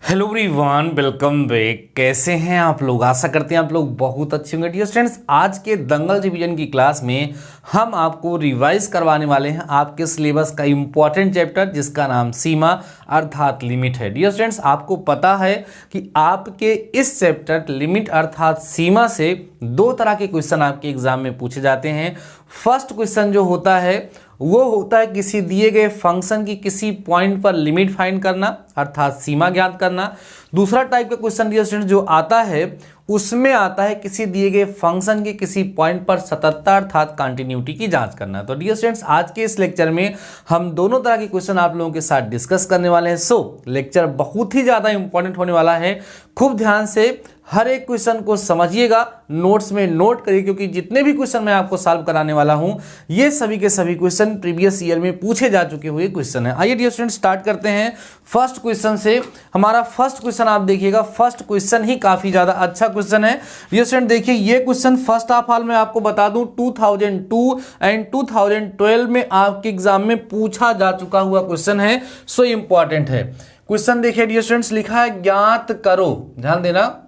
Hello everyone, welcome back. कैसे हैं आप लोग? आशा करते हैं आप लोग बहुत अच्छे होंगे। डियर स्टूडेंट्स, आज के दंगल डिवीजन की क्लास में हम आपको रिवाइज करवाने वाले हैं आपके सिलेबस का इंपॉर्टेंट चैप्टर जिसका नाम सीमा अर्थात लिमिट है। डियर स्टूडेंट्स, आपको पता है कि आपके इस चैप्टर लिमिट अर्थात सीमा से दो तरह के क्वेश्चन आपके एग्जाम में पूछे जाते हैं। फर्स्ट क्वेश्चन जो होता है वो होता है किसी दिए गए फंक्शन की किसी पॉइंट पर लिमिट फाइंड करना अर्थात सीमा ज्ञात करना। दूसरा टाइप का क्वेश्चन डियर स्टूडेंट जो आता है उसमें आता है किसी दिए गए फंक्शन के किसी पॉइंट पर सततता अर्थात कंटिन्यूटी की जांच करना। तो डियर स्टूडेंट्स, आज के इस लेक्चर में हम दोनों तरह के क्वेश्चन आप लोगों के साथ डिस्कस करने वाले हैं। सो लेक्चर बहुत ही ज़्यादा इंपॉर्टेंट होने वाला है। खूब ध्यान से हर एक क्वेश्चन को समझिएगा, नोट्स में नोट करिए, क्योंकि जितने भी क्वेश्चन मैं आपको सॉल्व कराने वाला हूं ये सभी के सभी क्वेश्चन प्रीवियस ईयर में पूछे जा चुके हुए क्वेश्चन है। आइए डियर स्टूडेंट स्टार्ट करते हैं फर्स्ट क्वेश्चन से। हमारा फर्स्ट क्वेश्चन आप देखिएगा, फर्स्ट क्वेश्चन ही काफी ज्यादा अच्छा क्वेश्चन है। डियर स्टूडेंट देखिए, ये क्वेश्चन फर्स्ट ऑफ ऑल मैं आपको बता दूं 2002 एंड 2012 में आपके एग्जाम में पूछा जा चुका हुआ क्वेश्चन है। सो इंपॉर्टेंट है क्वेश्चन। देखिए डियर स्टूडेंट्स, लिखा है ज्ञात करो, ध्यान देना,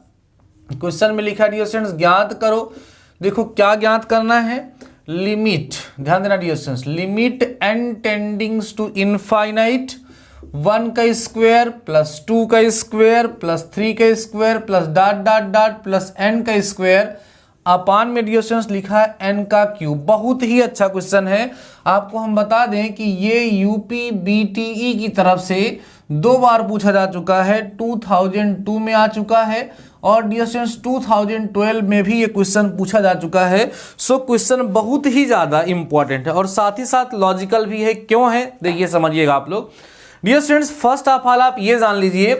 क्वेश्चन में लिखा है डियर स्टूडेंट्स ज्ञात करो। देखो क्या ज्ञात करना है, लिमिट, ध्यान देना dear students, limit N tendings to infinite 1 का स्क्वायर प्लस 2 का स्क्वायर प्लस 3 का square plus dot dot dot plus n का स्क्वायर अपान में डियर स्टूडेंट्स लिखा है n का क्यूब। बहुत ही अच्छा क्वेश्चन है। आपको हम बता दें कि ये यूपी बीटीई की तरफ से 2 बार पूछा जा चुका है, 2002 में आ चुका है और डियर स्टूडेंट्स 2012 में भी ये क्वेश्चन पूछा जा चुका है। सो क्वेश्चन बहुत ही ज़्यादा इंपॉर्टेंट है और साथ ही साथ लॉजिकल भी है। क्यों है देखिए, समझिएगा आप लोग। Dear students, first of all आप ये जान लीजिए,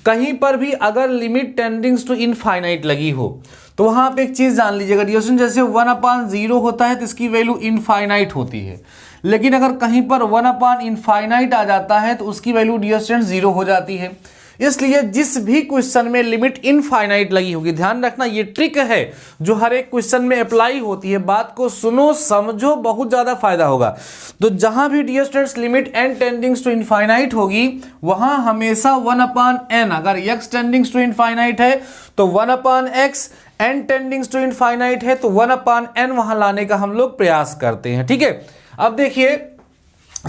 कहीं पर भी अगर लिमिट टेंडिंग्स टू इनफाइनाइट लगी हो तो वहां पे एक चीज जान लीजिएगा डियर स्टूडेंट, जैसे 1/0 होता है तो इसकी वैल्यू इनफाइनाइट होती है, लेकिन अगर कहीं पर 1/इनफाइनाइट आ जाता है तो उसकी वैल्यू डियर स्टूडेंट 0 हो जाती है। इसलिए जिस भी क्वेश्चन में लिमिट इनफाइनाइट लगी होगी, ध्यान रखना ये ट्रिक है जो हर एक क्वेश्चन में अप्लाई होती है। बात को सुनो समझो, बहुत ज्यादा फायदा होगा। तो जहां भी dear students limit n tendings to infinite होगी वहां हमेशा 1/n, अगर x टेंडिंग्स टू इनफाइनाइट है तो 1/x, n tendings to infinite है तो 1/n वहां लाने का हम लोग प्रयास करते हैं। ठीक है, अब देखिए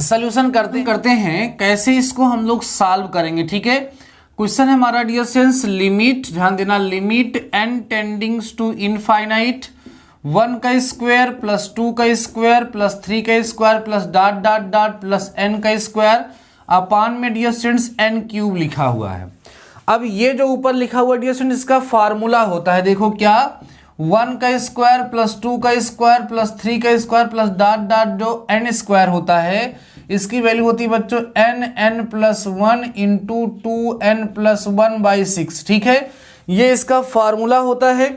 सॉल्यूशन करते हैं कैसे इसको हम लोग सॉल्व करेंगे। ठीक है, क्वेश्चन है हमारा डियर स्टूडेंट्स, लिमिट, ध्यान देना, limit n tendings to infinite 1 का स्क्वायर प्लस 2 का स्क्वायर प्लस 3 का square plus dot dot dot plus n का स्क्वायर अपान में डियर स्टूडेंट्स n क्यूब लिखा हुआ है। अब ये जो ऊपर लिखा हुआ डियर स्टूडेंट्स इसका फार्मूला होता है, देखो क्या, 1 का स्क्वायर प्लस 2 का स्क्वायर प्लस 3 का स्क्वायर प्लस डॉट डॉट जो n स्क्वायर होता है इसकी वैल्यू होती है बच्चों n plus 1 into 2n plus 1/6। ठीक है, ये इसका फार्मूला होता है।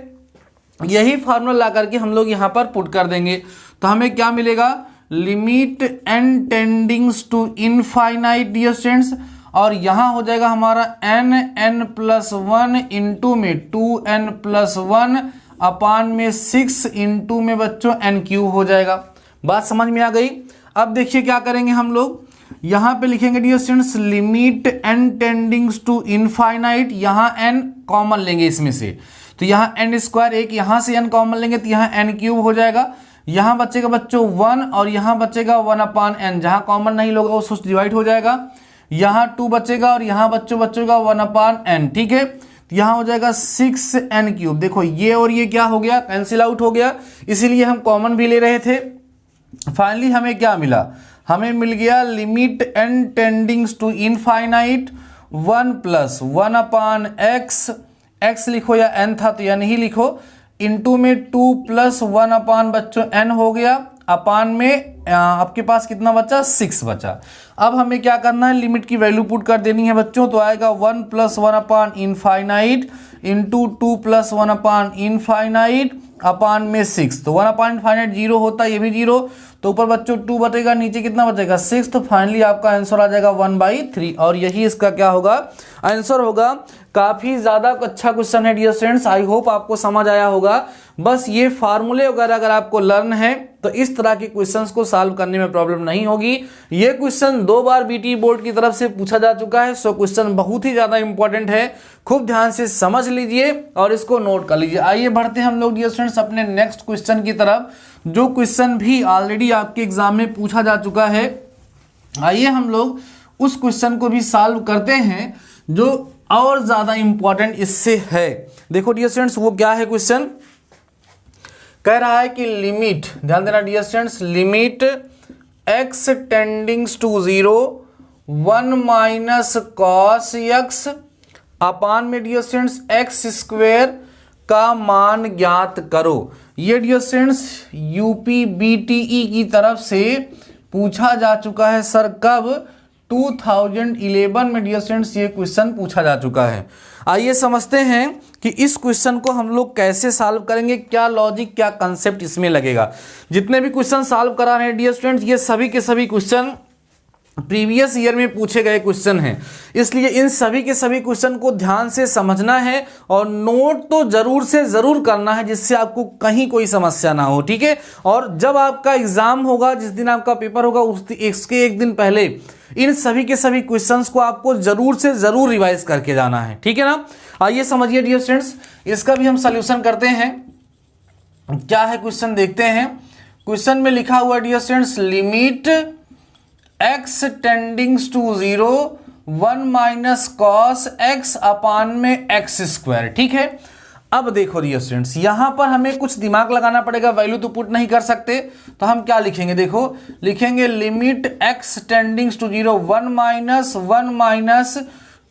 यही फार्मूला ला करके हम लोग यहाँ पर पुट कर देंगे तो हमें क्या मिलेगा, limit n tendings to infinite dear students, और यहाँ हो जाएगा हमारा n प्लस 1 इंटू में 2n प्लस 1 अपान में 6 इंटू में बच्चों n क्यूब हो जाएगा। बात समझ में आ गई। अब देखिए क्या करेंगे हम लोग, यहाँ पे लिखेंगे dear students limit n tendings to infinite, यहाँ n कॉमन लेंगे इसमें से, तो यहाँ n स्क्वायर, एक यहाँ से n कॉमन लेंगे तो यहाँ n क्यूब हो जाएगा। यहाँ बचेगा बच्चों 1 और यहाँ बचेगा 1/n, जहाँ कॉमन नहीं लोगे वो सोच डिवाइड हो जाएगा। यहाँ 2 बचेगा और यहाँ बच्चेगा 1/n। ठीक है, यहाँ हो जाएगा 6n क्यूब। देखो ये और ये क्या हो गया, कैंसिल आउट हो गया, इसीलिए हम कॉमन भी ले रहे थे। फाइनली हमें क्या मिला, हमें मिल गया limit n tendings to infinite 1 plus 1/x, x लिखो या n था तो n ही लिखो, इंटू में 2 प्लस 1/, बच्चों n हो गया, अपान में आपके पास कितना बचा, 6 बचा। अब हमें क्या करना है, लिमिट की वैल्यू पुट कर देनी है बच्चों, तो आएगा 1 प्लस 1/इनफाइनाइट इंटू 2 प्लस 1/इनफाइनाइट अपान में 6, तो 1/इनफाइनाइट 0 होता है, ये भी 0, तो ऊपर बच्चों 2 बचेगा, नीचे कितना बचेगा 6, तो फाइनली आपका आंसर आ जाएगा 1/3 और यही इसका क्या होगा आंसर होगा। काफी ज्यादा अच्छा क्वेश्चन है डियर स्टूडेंट्स, आई होप आपको समझ आया होगा। बस ये फार्मूले वगैरह अगर आपको लर्न है तो इस तरह के क्वेश्चंस को सॉल्व करने में प्रॉब्लम नहीं होगी। ये क्वेश्चन 2 बार बीटी बोर्ड की तरफ से पूछा जा चुका है, सो क्वेश्चन बहुत ही ज्यादा इंपॉर्टेंट है, खूब ध्यान से समझ लीजिए और इसको नोट कर लीजिए। आइए बढ़ते हैं हम लोग डियर स्टूडेंट्स अपने नेक्स्ट क्वेश्चन की तरफ, जो क्वेश्चन भी ऑलरेडी आपके एग्जाम में पूछा जा चुका है। आइए हम लोग उस क्वेश्चन को भी सॉल्व करते हैं जो और ज्यादा इंपॉर्टेंट इससे है। देखो डियर स्टूडेंट्स वो क्या है क्वेश्चन, कह रहा है कि लिमिट, ध्यान देना dear students, limit x tendings to 0 1 minus cos x upon में डियर स्टूडेंट्स x स्क्वायर का मान ज्ञात करो। ये डियर स्टूडेंट्स यूपीबीटीई की तरफ से पूछा जा चुका है सर, कब 2011 में डियर स्टूडेंट्स ये क्वेश्चन पूछा जा चुका है। आइए समझते हैं कि इस क्वेश्चन को हम लोग कैसे सॉल्व करेंगे, क्या लॉजिक क्या कंसेप्ट इसमें लगेगा। जितने भी क्वेश्चन सॉल्व करा रहे हैं डियर स्टूडेंट्स ये सभी के सभी क्वेश्चन प्रीवियस ईयर में पूछे गए क्वेश्चन हैं, इसलिए इन सभी के सभी क्वेश्चन को ध्यान से समझना है और नोट तो जरूर से जरूर करना है जिससे आपको कहीं कोई समस्या ना हो, ठीक है। और जब आपका एग्जाम होगा, जिस दिन आपका पेपर होगा इसके एक दिन पहले इन सभी के सभी क्वेश्चंस को आपको जरूर से जरूर रिवाइज करके जाना है, ठीक है ना। आइए समझिए डियर स्टूडेंट्स, इसका भी हम सॉल्यूशन करते हैं। क्या है क्वेश्चन देखते हैं। क्वेश्चन में लिखा हुआ dear students limit x tendings to 0 1 minus cos x upon में x स्क्वायर, ठीक है। अब देखो डियर स्टूडेंट्स यहां पर हमें कुछ दिमाग लगाना पड़ेगा, वैल्यू तो पुट नहीं कर सकते, तो हम क्या लिखेंगे, देखो लिखेंगे limit x tendings to 0 1 minus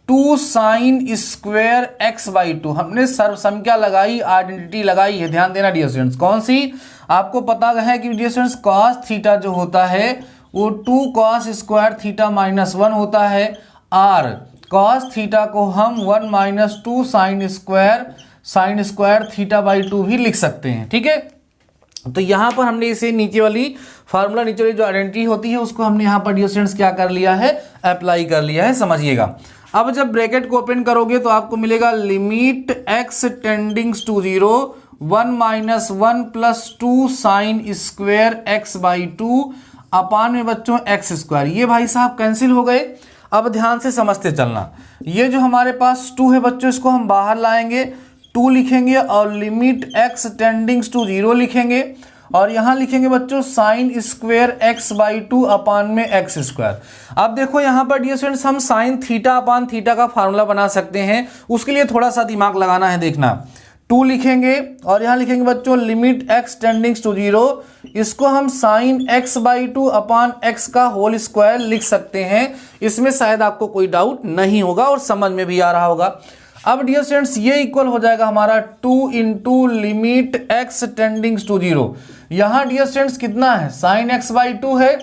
2 sine square x/2। हमने सर्वसंख्या लगाई, आइडेंटिटी लगाई है, ध्यान देना डियर स्टूडेंट्स। कौन सी, आपको पता है कि डियर स्टूडेंट्स कॉस थीटा जो होता है वो 2 कॉस स्क्वायर थीटा माइनस 1 होता है, और कॉस थीटा को हम 1 माइनस 2 साइन स्क्वायर थीटा/2 भी लिख सकते हैं, ठीक है। तो यहां पर हमने इसे नीचे वाली फार्मूला, नीचे वाली जो आइडेंटिटी होती है उसको हमने यहां पर डियर स्टूडेंट्स क्या कर लिया है, अप्लाई कर लिया है, समझिएगा। अब जब ब्रैकेट को ओपन करोगे तो आपको मिलेगा limit x tendings to 0 1 minus 1 plus 2 sine square x/2 upon में बच्चों x स्क्वायर। ये भाई साहब कैंसिल हो गए। अब ध्यान से समझते चलना, ये जो हमारे पास 2 है बच्चों इसको हम बाहर लाएंगे, 2 लिखेंगे और लिमिट x टेंडिंग्स टू 0 लिखेंगे और यहां लिखेंगे बच्चों साइन स्क्वायर x/2 अपान में x स्क्वायर। अब देखो यहां पर डियर स्टूडेंट्स हम साइन थीटा अपान थीटा का फार्मूला बना सकते हैं, उसके लिए थोड़ा सा दिमाग लगाना है। देखना 2 लिखेंगे और यहां लिखेंगे बच्चों लिमिट x टेंडिंग्स टू 0, इसको हम साइन x/2 अपान x का होल स्क्वायर लिख सकते हैं। इसमें शायद आपको कोई डाउट नहीं होगा और समझ में भी आ रहा होगा। अब डियर स्टूडेंट्स ये इक्वल हो जाएगा हमारा 2 into limit x tendings to 0। यहां डियर स्टूडेंट्स कितना है, साइन x/2 है,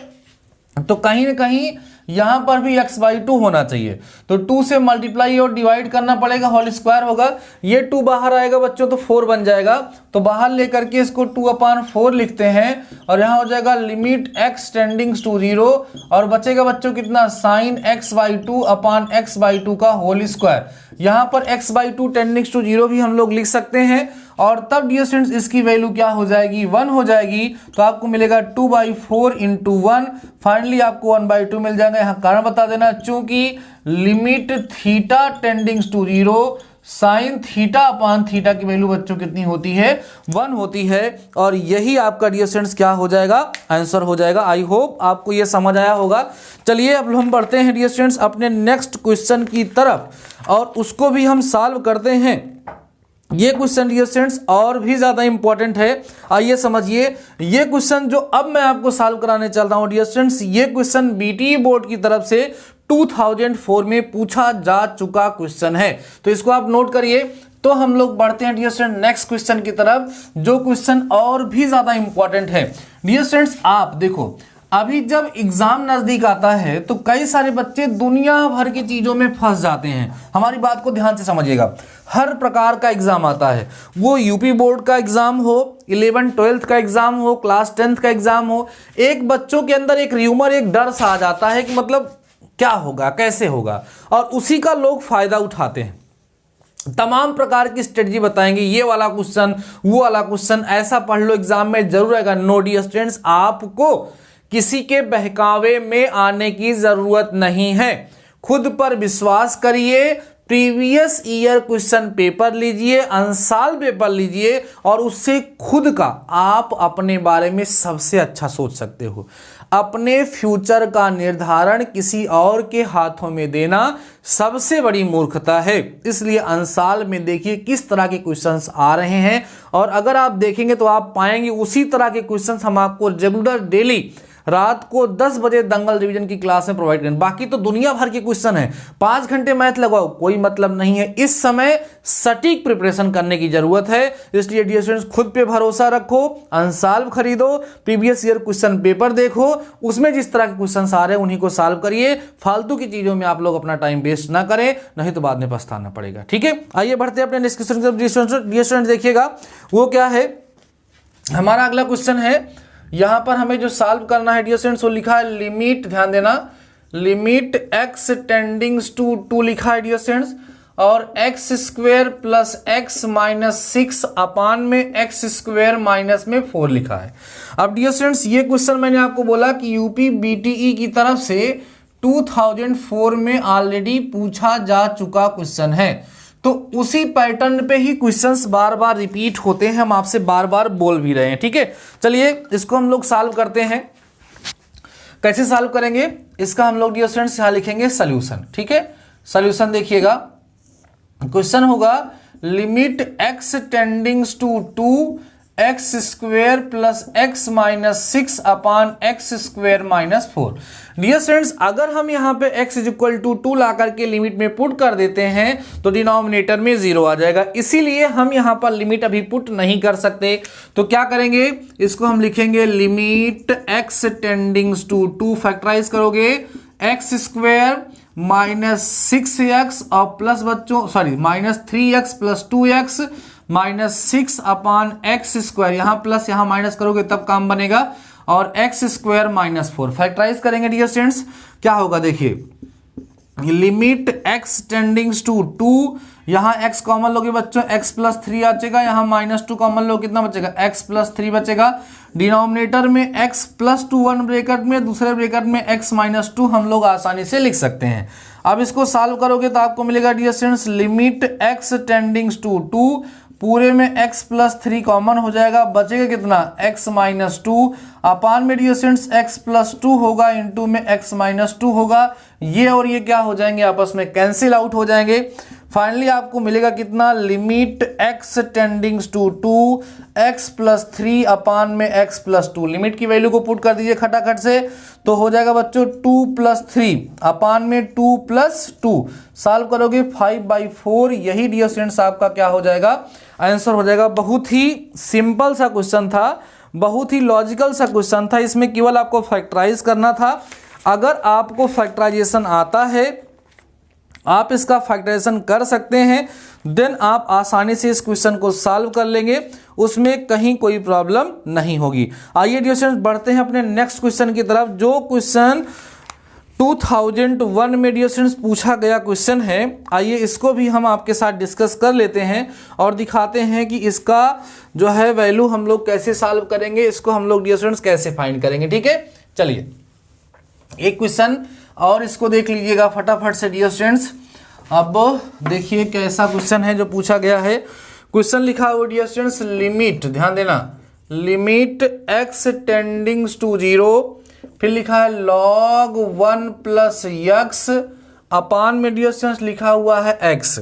तो कहीं ना कहीं यहां पर भी x/2 होना चाहिए, तो 2 से मल्टीप्लाई और डिवाइड करना पड़ेगा, होल स्क्वायर होगा। ये 2 बाहर आएगा बच्चों तो 4 बन जाएगा, तो बाहर लेकर के इसको 2/4 लिखते हैं और यहां हो जाएगा लिमिट x टेंडिंग्स टू 0 और बचेगा बच्चों कितना, साइन x/2 अपान x/2 का होल स्क्वायर। यहां पर x/2 टेंडिंग्स टू 0 भी हम लोग लिख सकते हैं और तब डियर स्टूडेंट्स इसकी वैल्यू क्या हो जाएगी, 1 हो जाएगी। तो आपको मिलेगा 2/4 इंटू 1, फाइनली आपको 1/2 मिल जाएगा। यहाँ कारण बता देना, चूंकि limit theta tendings to 0 sine theta upon theta की वैल्यू बच्चों कितनी होती है, 1 होती है, और यही आपका डियर स्टूडेंट्स क्या हो जाएगा, आंसर हो जाएगा। आई होप आपको ये समझ आया होगा। चलिए अब हम बढ़ते हैं डियर स्टूडेंट्स अपने नेक्स्ट क्वेश्चन की तरफ और उसको भी हम सॉल्व करते हैं। ये क्वेश्चन डियर स्टूडेंट्स और भी ज्यादा इंपॉर्टेंट है। आइए समझिए, ये क्वेश्चन जो अब मैं आपको सॉल्व कराने चल रहा हूं डियर स्टूडेंट्स, ये क्वेश्चन बीटी बोर्ड की तरफ से 2004 में पूछा जा चुका क्वेश्चन है, तो इसको आप नोट करिए। तो हम लोग बढ़ते हैं डियर स्टूडेंट नेक्स्ट क्वेश्चन की तरफ, जो क्वेश्चन और भी ज्यादा इंपॉर्टेंट है। डियर स्टूडेंट्स आप देखो, अभी जब एग्जाम नजदीक आता है तो कई सारे बच्चे दुनिया भर की चीजों में फंस जाते हैं। हमारी बात को ध्यान से समझिएगा। हर प्रकार का एग्जाम आता है, वो यूपी बोर्ड का एग्जाम हो, 11-12 का एग्जाम हो, क्लास 10th का एग्जाम हो, एक बच्चों के अंदर एक र्यूमर, एक डर सा आ जाता है कि मतलब क्या होगा, कैसे होगा, और उसी का लोग फायदा उठाते हैं। तमाम प्रकार की स्ट्रेटजी बताएंगे, ये वाला क्वेश्चन, वो वाला क्वेश्चन, ऐसा पढ़ लो एग्जाम में जरूर आएगा। नो डियर स्टूडेंट्स, आपको किसी के बहकावे में आने की जरूरत नहीं है। खुद पर विश्वास करिए, प्रीवियस ईयर क्वेश्चन पेपर लीजिए, अंसाल पेपर लीजिए, और उससे खुद का आप अपने बारे में सबसे अच्छा सोच सकते हो। अपने फ्यूचर का निर्धारण किसी और के हाथों में देना सबसे बड़ी मूर्खता है। इसलिए अंसाल में देखिए किस तरह के क्वेश्चंस आ रहे हैं, और अगर आप देखेंगे तो आप पाएंगे उसी तरह के क्वेश्चंस हम आपको रेगुलर डेली रात को 10 बजे दंगल रिवीजन की क्लास में प्रोवाइड करें। बाकी तो दुनिया भर के क्वेश्चन है, 5 घंटे मैथ लगवाओ कोई मतलब नहीं है। इस समय सटीक प्रिपरेशन करने की जरूरत है। इसलिए डियर स्टूडेंट्स, खुद पे भरोसा रखो, अंसाल्व खरीदो, प्रीवियस ईयर क्वेश्चन पेपर देखो, उसमें जिस तरह के क्वेश्चन आ रहे हैं उन्हीं को सॉल्व करिए। फालतू की चीजों में आप लोग अपना टाइम वेस्ट ना करें, नहीं तो बाद में पछताना पड़ेगा। ठीक है, आइए बढ़ते हैं अपने नेक्स्ट क्वेश्चन की तरफ। डियर स्टूडेंट्स देखिएगा वो क्या है। हमारा अगला क्वेश्चन है, यहां पर हमें जो सॉल्व करना है डियर स्टूडेंट्स, वो लिखा है लिमिट, ध्यान देना, लिमिट x टेंडिंग्स टू 2 लिखा है डियर स्टूडेंट्स, और x square plus x minus 6 अपान में x स्क्वेयर माइनस में 4 लिखा है। अब डियर स्टूडेंट्स, ये क्वेश्चन मैंने आपको बोला कि यूपी बीटीई की तरफ से 2004 में ऑलरेडी पूछा जा चुका क्वेश्चन है, तो उसी पैटर्न पे ही क्वेश्चंस बार बार रिपीट होते हैं, हम आपसे बार बार बोल भी रहे हैं। ठीक है, चलिए इसको हम लोग सॉल्व करते हैं। कैसे सॉल्व करेंगे इसका हम लोग डियर स्टूडेंट्स यहां लिखेंगे सॉल्यूशन। ठीक है, सॉल्यूशन देखिएगा, क्वेश्चन होगा limit x tendings to 2x square plus x minus 6 upon x square minus 4। Dear students, अगर हम यहाँ पे x इज इक्वल टू 2 ला करके लिमिट में पुट कर देते हैं तो डिनोमिनेटर में 0 आ जाएगा, इसीलिए हम यहाँ पर लिमिट अभी पुट नहीं कर सकते। तो क्या करेंगे, इसको हम लिखेंगे limit x tendings to 2, factorise करोगे x स्क्वेयर माइनस 6x और प्लस बच्चों sorry minus 3x plus 2x minus 6 upon x square, यहां प्लस यहां माइनस करोगे तब काम बनेगा, और x स्क्वायर माइनस 4 फैक्टराइज करेंगे डियर स्टूडेंट्स। क्या होगा देखिए, लिमिट x टेंडिंग्स टू 2, यहां x कॉमन लोगे बच्चों x प्लस 3 आ जाएगा, यहां माइनस 2 कॉमन लो कितना बचेगा x प्लस 3 बचेगा। डिनोमिनेटर में x प्लस 2 1 ब्रैकेट में, दूसरे ब्रैकेट में x माइनस 2 हम लोग आसानी से लिख सकते हैं। अब इसको सॉल्व करोगे तो आपको मिलेगा dear students limit x tendings to 2, पूरे में x प्लस 3 कॉमन हो जाएगा, बचेगा कितना x माइनस 2 अपान में डियर स्टूडेंट्स x प्लस 2 होगा, इंटू में x माइनस 2 होगा, ये और ये क्या हो जाएंगे आपस में कैंसिल आउट हो जाएंगे। फाइनली आपको मिलेगा कितना, limit x tendings to 2x plus 3 upon में x प्लस 2, लिमिट की वैल्यू को पुट कर दीजिए खटाखट से, तो हो जाएगा बच्चों 2 प्लस 3 अपान में 2 प्लस 2, सॉल्व करोगे 5/4, यही डियर स्टूडेंट्स आपका क्या हो जाएगा, आंसर हो जाएगा। बहुत ही सिंपल सा क्वेश्चन था, बहुत ही लॉजिकल सा क्वेश्चन था, इसमें केवल आपको फैक्टराइज करना था। अगर आपको फैक्टराइजेशन आता है, आप इसका फैक्टराइजेशन कर सकते हैं, देन आप आसानी से इस क्वेश्चन को सॉल्व कर लेंगे, उसमें कहीं कोई प्रॉब्लम नहीं होगी। आइए डियर स्टूडेंट्स बढ़ते हैं अपने नेक्स्ट क्वेश्चन की तरफ, जो क्वेश्चन 2001 में डियर स्टूडेंट्स पूछा गया क्वेश्चन है। आइए इसको भी हम आपके साथ डिस्कस कर लेते हैं और दिखाते हैं कि इसका जो है वैल्यू हम लोग कैसे सॉल्व करेंगे, इसको हम लोग डियर स्टूडेंट्स कैसे फाइंड करेंगे। ठीक है, चलिए एक क्वेश्चन और इसको देख लीजिएगा फटाफट से डियर स्टूडेंट्स। अब देखिए कैसा क्वेश्चन है जो पूछा गया है। क्वेश्चन लिखा हुआ डियर स्टूडेंट्स लिमिट, ध्यान देना, लिमिट x टेंडिंग्स टू 0, फिर लिखा है log 1 प्लस x अपान में डियर स्टूडेंट्स लिखा हुआ है x।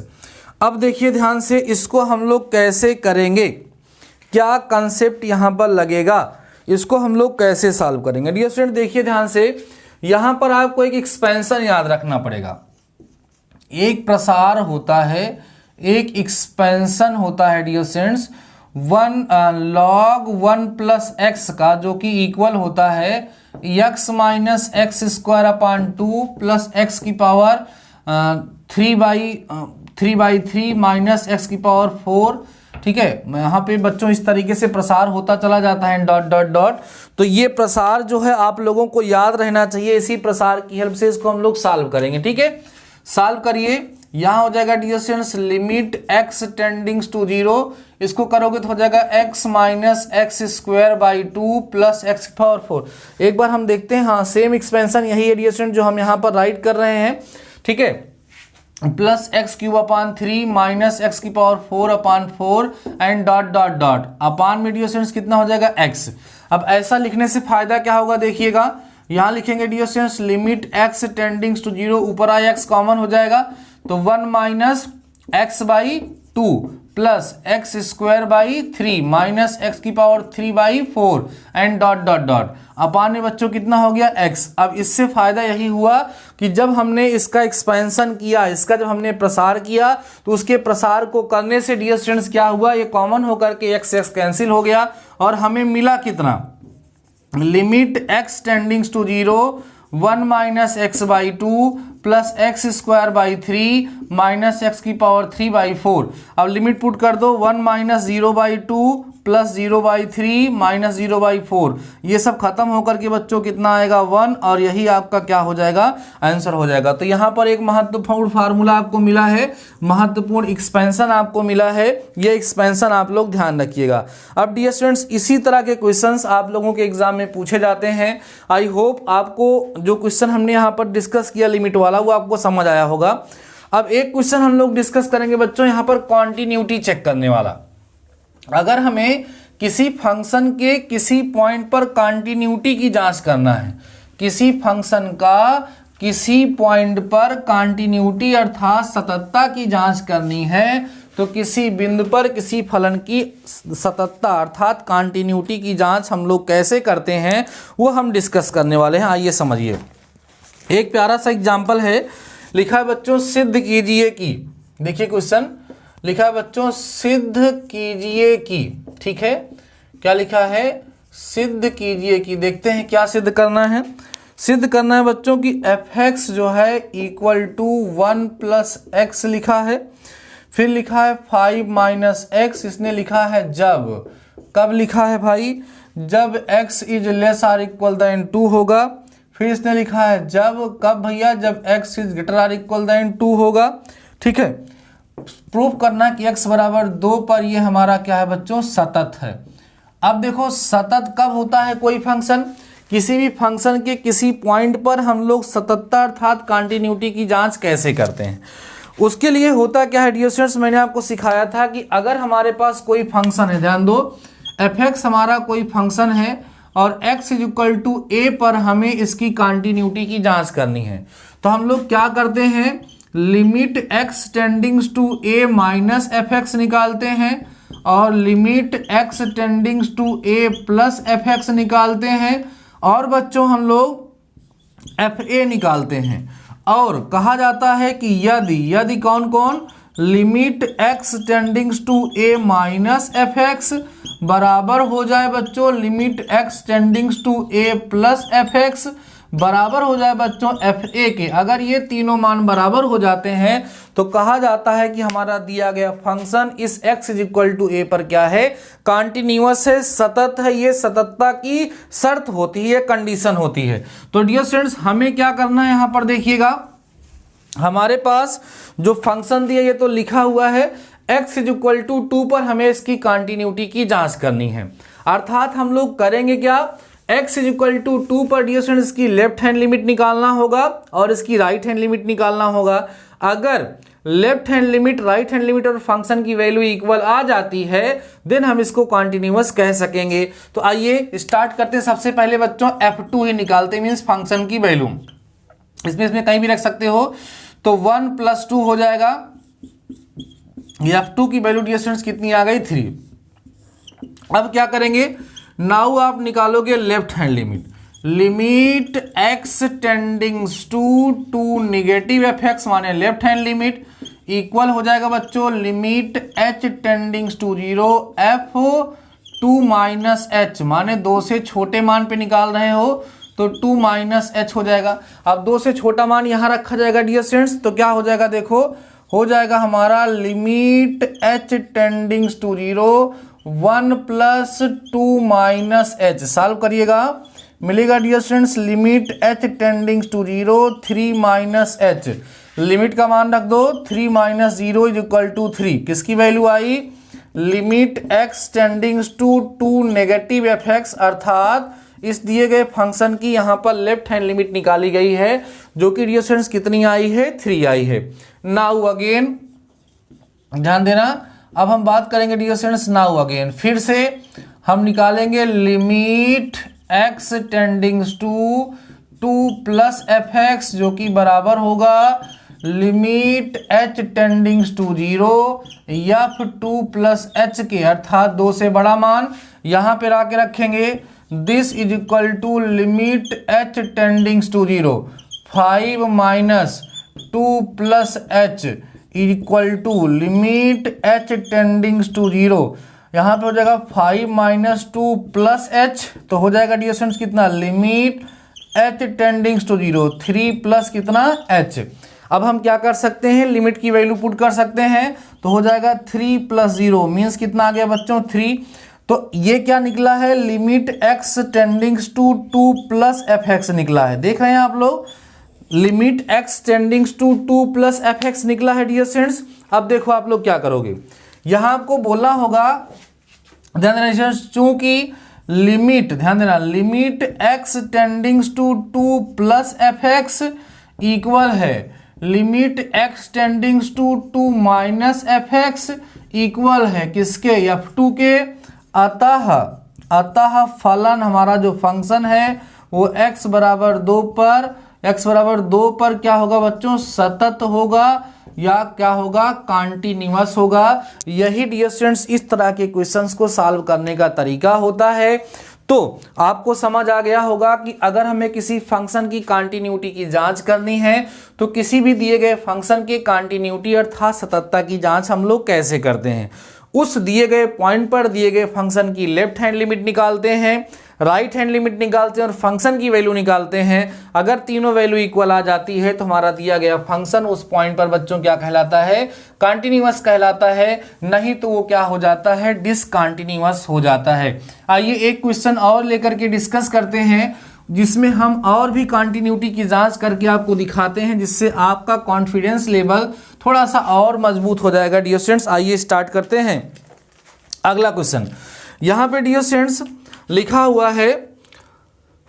अब देखिए ध्यान से, इसको हम लोग कैसे करेंगे, क्या कंसेप्ट यहां पर लगेगा, इसको हम लोग कैसे सॉल्व करेंगे। डियर स्टूडेंट देखिए ध्यान से, यहां पर आपको एक एक्सपेंशन याद रखना पड़ेगा, एक प्रसार होता है, एक एक्सपेंशन होता है dear students, log 1 plus x का, जो कि इक्वल होता है x minus x square upon 2 plus x की पावर 3/3 माइनस एक्स की पावर 4। ठीक है, यहाँ पे बच्चों इस तरीके से प्रसार होता चला जाता है डॉट डॉट डॉट। तो ये प्रसार जो है आप लोगों को याद रहना चाहिए, इसी प्रसार की हेल्प से इसको हम लोग सॉल्व करेंगे। ठीक है, सॉल्व करिए। यहाँ हो जाएगा dear students limit x tendings to 0, इसको करोगे तो हो जाएगा x minus x square by 2 plus x की पावर 4। एक बार हम देखते हैं, हाँ सेम एक्सपेंशन यही है डियर स्टूडेंट जो हम यहाँ पर राइट कर रहे हैं। ठीक है, plus x cube upon 3 minus x की power 4 upon 4 and dot dot dot upon में डियर स्टूडेंट्स कितना हो जाएगा x। अब ऐसा लिखने से फायदा क्या होगा देखिएगा, यहां लिखेंगे dear students limit x tendings to 0, ऊपर आया x कॉमन हो जाएगा तो 1 minus x by 2 plus x square by 3 minus x की power 3/4 and dot dot dot upon में बच्चों कितना हो गया x। अब इससे फायदा यही हुआ कि जब हमने इसका एक्सपेंशन किया, इसका जब हमने प्रसार किया तो उसके प्रसार को करने से डियर स्टूडेंट्स क्या हुआ, ये कॉमन होकर के x कैंसिल हो गया और हमें मिला कितना, limit x tendings to 0 1 minus x by 2 plus x square by 3 minus x की पावर 3/4। अब लिमिट पुट कर दो, 1 माइनस 0/2 प्लस 0/3 माइनस 0/4, ये सब खत्म होकर के बच्चों कितना आएगा 1, और यही आपका क्या हो जाएगा, आंसर हो जाएगा। तो यहाँ पर एक महत्वपूर्ण फार्मूला आपको मिला है, महत्वपूर्ण एक्सपेंशन आपको मिला है, ये एक्सपेंशन आप लोग ध्यान रखिएगा। अब डियर स्टूडेंट्स इसी तरह के क्वेश्चंस आप लोगों के एग्जाम में पूछे जाते हैं। आई होप आपको जो क्वेश्चन हमने यहाँ पर डिस्कस किया लिमिट वाला वो आपको समझ आया होगा। अब एक क्वेश्चन हम लोग डिस्कस करेंगे बच्चों यहाँ पर कॉन्टिन्यूटी चेक करने वाला। अगर हमें किसी फंक्शन के किसी पॉइंट पर कॉन्टिन्यूटी की जांच करना है, किसी फंक्शन का किसी पॉइंट पर कॉन्टिन्यूटी अर्थात सततता की जांच करनी है, तो किसी बिंदु पर किसी फलन की सततता अर्थात कॉन्टिन्यूटी की जांच हम लोग कैसे करते हैं वो हम डिस्कस करने वाले हैं। आइए समझिए, एक प्यारा सा एग्जाम्पल है, लिखा है बच्चों सिद्ध कीजिए कि, देखिए क्वेश्चन लिखा है बच्चों सिद्ध कीजिए कि, ठीक है, क्या लिखा है, सिद्ध कीजिए कि। देखते हैं क्या सिद्ध करना है। सिद्ध करना है बच्चों की f(x) जो है इक्वल टू 1 प्लस एक्स लिखा है, फिर लिखा है 5 माइनस एक्स, इसने लिखा है जब, कब लिखा है भाई, जब x is less or equal than 2 होगा। फिर इसने लिखा है जब, कब भैया, जब x is greater or equal than 2 होगा। ठीक है, प्रूफ करना कि x बराबर 2 पर ये हमारा क्या है बच्चों, सतत है। अब देखो सतत कब होता है कोई फंक्शन, किसी भी फंक्शन के किसी पॉइंट पर हम लोग सततता अर्थात कॉन्टिन्यूटी की जांच कैसे करते हैं। उसके लिए होता क्या है डियर स्टूडेंट्स, मैंने आपको सिखाया था कि अगर हमारे पास कोई फंक्शन है, ध्यान दो, f(x) हमारा कोई फंक्शन है और x is equal to a पर हमें इसकी कॉन्टिन्यूटी की जांच करनी है, तो हम लोग क्या करते हैं, limit x tendings to a minus f(x) निकालते हैं और limit x tendings to a plus f(x) निकालते हैं, और बच्चों हम लोग fa निकालते हैं। और कहा जाता है कि यदि कौन कौन, limit x tendings to a minus f(x) बराबर हो जाए बच्चों limit x tendings to a plus f(x) बराबर हो जाए बच्चों fa के। अगर ये तीनों मान बराबर हो जाते हैं तो कहा जाता है कि हमारा दिया गया फंक्शन इस x is equal to a पर क्या है, कॉन्टिन्यूअस है, सतत है। ये सततता की शर्त होती है, कंडीशन होती है। तो डियर स्टूडेंट्स हमें क्या करना है, यहाँ पर देखिएगा हमारे पास जो फंक्शन दिया ये तो लिखा हुआ है, x इज इक्वल टू 2 पर हमें इसकी कॉन्टिन्यूटी की जांच करनी है। अर्थात हम लोग करेंगे क्या, x इज इक्वल टू 2 पर डियर स्टूडेंट्स इसकी लेफ्ट हैंड लिमिट निकालना होगा और इसकी राइट हैंड लिमिट निकालना होगा। अगर left hand limit, right hand limit और फंक्शन की वैल्यू इक्वल आ जाती है देन हम इसको कॉन्टिन्यूअस कह सकेंगे। तो आइए स्टार्ट करते हैं। सबसे पहले बच्चों f2 ही निकालते हैं, मीन्स फंक्शन की वैल्यू, इसमें कहीं भी रख सकते हो। तो 1 + 2 हो जाएगा, f2 की वैल्यू डियर स्टूडेंट्स कितनी आ गई, 3। अब क्या करेंगे, नाउ आप निकालोगे left hand limit, limit x tendings to negative f(x) माने लेफ्ट हैंड लिमिट इक्वल हो जाएगा बच्चों limit h tendings to 0 f2 minus h माने 2 से छोटे मान पे निकाल रहे हो तो 2 माइनस एच हो जाएगा। अब 2 से छोटा मान यहाँ रखा जाएगा डियर स्टूडेंट्स, तो क्या हो जाएगा देखो, हो जाएगा हमारा limit h tendings to 0 1 plus 2 minus h. Solve करिएगा, मिलेगा dear students limit h tendings to 0 3 minus h. Limit का मान रख दो 3 माइनस 0 इज इक्वल टू 3। किसकी वैल्यू आई, limit x tendings to 2 negative f x, अर्थात इस दिए गए फंक्शन की यहाँ पर लेफ्ट हैंड लिमिट निकाली गई है, जो कि डियर स्टूडेंट्स कितनी आई है, 3 आई है। नाउ अगेन ध्यान देना, अब हम बात करेंगे डियर स्टूडेंट्स, नाउ अगेन फिर से हम निकालेंगे limit x tendings to 2 plus f x, जो कि बराबर होगा limit h tendings to 0 f 2 plus h के, अर्थात 2 से बड़ा मान यहाँ पे आके रखेंगे। This is equal to limit h tendings to 0 5 minus 2 plus h equal to limit h tendings to 0, यहाँ पे हो जाएगा 5 माइनस 2 प्लस एच, तो हो जाएगा डियर स्टूडेंट्स कितना, limit h tendings to 0 3 plus कितना एच। अब हम क्या कर सकते हैं, लिमिट की वैल्यू पुट कर सकते हैं, तो हो जाएगा 3 प्लस 0 मीन्स कितना आ गया बच्चों 3। तो ये क्या निकला है, limit x tendings to 2 plus f x निकला है। देख रहे हैं आप लोग, limit x tendings to 2 plus f x निकला है डियर स्टूडेंट्स। अब देखो आप लोग क्या करोगे, यहाँ आपको बोलना होगा, ध्यान देना चूंकि लिमिट, ध्यान देना limit x tendings to 2 plus f x equal है limit x tendings to 2 minus f x equal है किसके, f2 के। अतः फलन हमारा जो फंक्शन है वो x बराबर 2 पर क्या होगा बच्चों, सतत होगा या क्या होगा, कॉन्टिन्यूअस होगा। यही डियर स्टूडेंट्स इस तरह के क्वेश्चंस को सॉल्व करने का तरीका होता है। तो आपको समझ आ गया होगा कि अगर हमें किसी फंक्शन की कॉन्टिन्यूटी की जांच करनी है तो किसी भी दिए गए फंक्शन के कॉन्टिन्यूटी अर्थात सततता की जांच हम लोग कैसे करते हैं। उस दिए गए पॉइंट पर दिए गए फंक्शन की लेफ्ट हैंड लिमिट निकालते हैं, राइट हैंड लिमिट निकालते हैं और फंक्शन की वैल्यू निकालते हैं। अगर तीनों वैल्यू इक्वल आ जाती है तो हमारा दिया गया फंक्शन उस पॉइंट पर बच्चों क्या कहलाता है, कॉन्टिन्यूअस कहलाता है, नहीं तो वो क्या हो जाता है, डिसकॉन्टिन्यूअस हो जाता है। आइए एक क्वेश्चन और लेकर के डिस्कस करते हैं, जिसमें हम और भी कॉन्टिन्यूटी की जांच करके आपको दिखाते हैं, जिससे आपका कॉन्फिडेंस लेवल थोड़ा सा और मजबूत हो जाएगा। डियर स्टूडेंट्स आइए स्टार्ट करते हैं अगला क्वेश्चन। यहाँ पे डियर स्टूडेंट्स लिखा हुआ है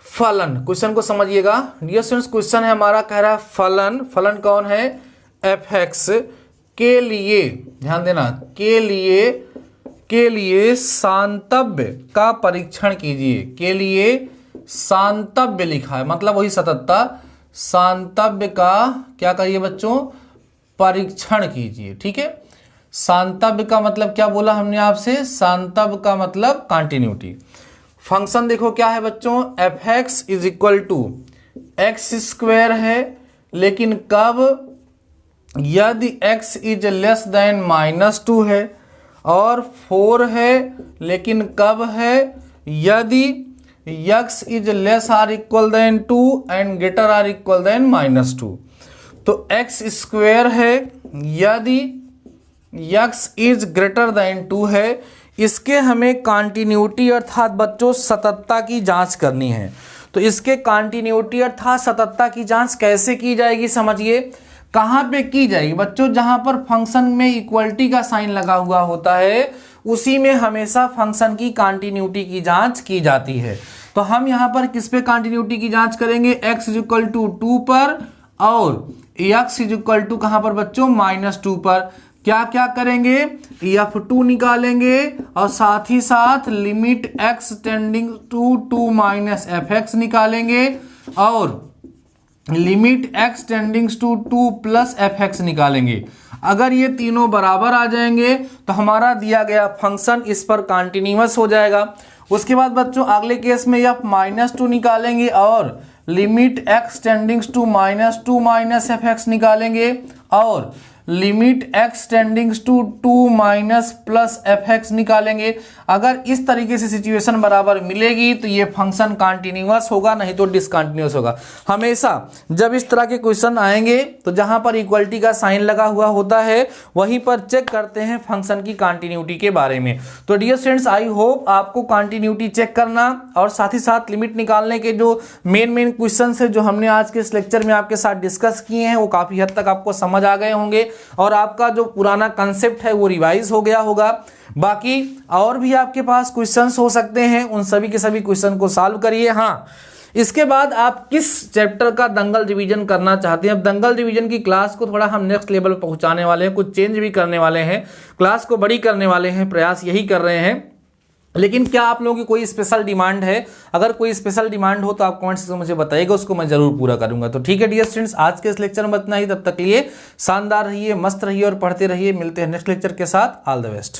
फलन, क्वेश्चन को समझिएगा डियर स्टूडेंट्स। क्वेश्चन है हमारा, कह रहा है फलन, फलन कौन है, एफ एक्स के लिए, ध्यान देना, के लिए सांतव्य का परीक्षण कीजिए। के लिए सांतव्य लिखा है, मतलब वही सततता, सांतव्य का क्या करिए बच्चों, परीक्षण कीजिए। ठीक है, सांतव्य का मतलब क्या बोला हमने आपसे, सांतव्य का मतलब कॉन्टिन्यूटी। फंक्शन देखो क्या है बच्चों, f x is equal to x square है, लेकिन कब, यदि x इज लेस देन -2 है, और 4 है, लेकिन कब है, यदि x is less or equal than 2 and greater or equal than -2। तो x स्क्वायर है यदि x इज ग्रेटर देन 2 है। इसके हमें कॉन्टिन्यूटी अर्थात बच्चों सततता की जांच करनी है। तो इसके कॉन्टिन्यूटी अर्थात सततता की जांच कैसे की जाएगी, समझिए। कहाँ पे की जाएगी बच्चों, जहां पर फंक्शन में इक्वलिटी का साइन लगा हुआ होता है उसी में हमेशा फंक्शन की कॉन्टिन्यूटी की जांच की जाती है। तो हम यहाँ पर किस पे कॉन्टिन्यूटी की जांच करेंगे, x इज इक्वल टू 2 पर, और x इज इक्वल टू कहाँ पर बच्चों, -2 पर। क्या क्या करेंगे, f2 निकालेंगे और साथ ही साथ limit x tending to 2 minus f x निकालेंगे, और limit x tendings to 2 plus f x निकालेंगे। अगर ये तीनों बराबर आ जाएंगे तो हमारा दिया गया फंक्शन इस पर कॉन्टिन्यूअस हो जाएगा। उसके बाद बच्चों अगले केस में f -2 निकालेंगे और limit x tendings to -2 minus f x निकालेंगे, और limit x tendings to 2 minus plus fx निकालेंगे। अगर इस तरीके से सिचुएशन बराबर मिलेगी तो ये फंक्शन कंटिन्यूअस होगा, नहीं तो डिसकंटिन्यूअस होगा। हमेशा जब इस तरह के क्वेश्चन आएंगे तो जहां पर इक्वलिटी का साइन लगा हुआ होता है वहीं पर चेक करते हैं फंक्शन की कंटिन्यूटी के बारे में। तो डियर स्टूडेंट्स, आई होप आपको कंटिन्यूटी चेक करना और साथ ही साथ लिमिट निकालने के जो मेन क्वेश्चन है जो हमने आज के इस लेक्चर में आपके साथ डिस्कस किए हैं वो काफी हद तक आपको समझ आ गए होंगे और आपका जो पुराना कंसेप्ट है वो रिवाइज हो गया होगा। बाकी और भी आपके पास क्वेश्चंस हो सकते हैं, उन सभी के सभी क्वेश्चन को सॉल्व करिए। हाँ, इसके बाद आप किस चैप्टर का दंगल रिवीजन करना चाहते हैं? अब दंगल रिवीजन की क्लास को थोड़ा हम नेक्स्ट लेवल पर पहुंचाने वाले हैं, कुछ चेंज भी करने वाले हैं, क्लास को बड़ी करने वाले हैं, प्रयास यही कर रहे हैं। लेकिन क्या आप लोगों की कोई स्पेशल डिमांड है? अगर कोई स्पेशल डिमांड हो तो आप कमेंट से मुझे बताइएगा, उसको मैं जरूर पूरा करूंगा। तो ठीक है डियर स्टूडेंट्स, आज के इस लेक्चर में इतना ही। तब तक लिए शानदार रहिए, मस्त रहिए और पढ़ते रहिए। मिलते हैं नेक्स्ट लेक्चर के साथ। All the best.